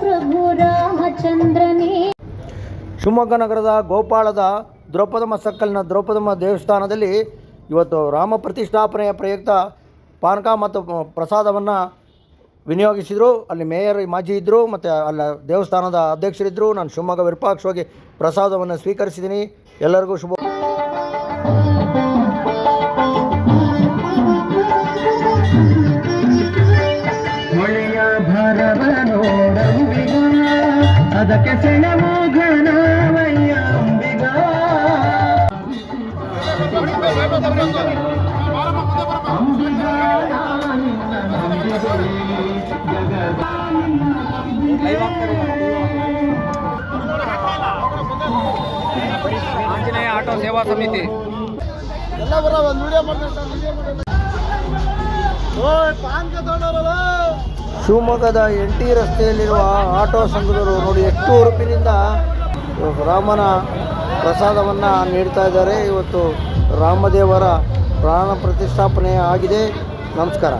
ಪ್ರಭು ರಾಮಚಂದ್ರನೇ. ಶಿವಮೊಗ್ಗ ನಗರದ ಗೋಪಾಳದ ದ್ರೌಪದಮ್ಮ ಸರ್ಕಲ್ನ ದ್ರೌಪದಮ್ಮ ದೇವಸ್ಥಾನದಲ್ಲಿ ಇವತ್ತು ರಾಮ ಪ್ರತಿಷ್ಠಾಪನೆಯ ಪ್ರಯುಕ್ತ ಪಾನಕ ಮತ್ತು ಪ್ರಸಾದವನ್ನು ವಿನಿಯೋಗಿಸಿದರು. ಅಲ್ಲಿ ಮೇಯರ್ ಮಾಜಿ ಇದ್ದರು ಮತ್ತು ಅಲ್ಲಿ ದೇವಸ್ಥಾನದ ಅಧ್ಯಕ್ಷರಿದ್ದರು. ನಾನು ಶಿವಮೊಗ್ಗ ವಿರೂಪಾಕ್ಷವಾಗಿ ಪ್ರಸಾದವನ್ನು ಸ್ವೀಕರಿಸಿದ್ದೀನಿ. ಎಲ್ಲರಿಗೂ ಶುಭ. ಅದಕ್ಕೆ ಸೆಣವು ಘನವಯ್ಯ ಅಂಬಿಗ. ಆಂಜನೇಯ ಆಟೋ ಸೇವಾ ಸಮಿತಿ ಶಿವಮೊಗ್ಗದ NT ರಸ್ತೆಯಲ್ಲಿರುವ ಆಟೋ ಸಂಘದವರು ನೋಡಿ ಎಷ್ಟು ಉರುಪಿನಿಂದ ರಾಮನ ಪ್ರಸಾದವನ್ನು ನೀಡ್ತಾ ಇದ್ದಾರೆ. ಇವತ್ತು ರಾಮದೇವರ ಪ್ರಾಣ ಪ್ರತಿಷ್ಠಾಪನೆ ಆಗಿದೆ. ನಮಸ್ಕಾರ.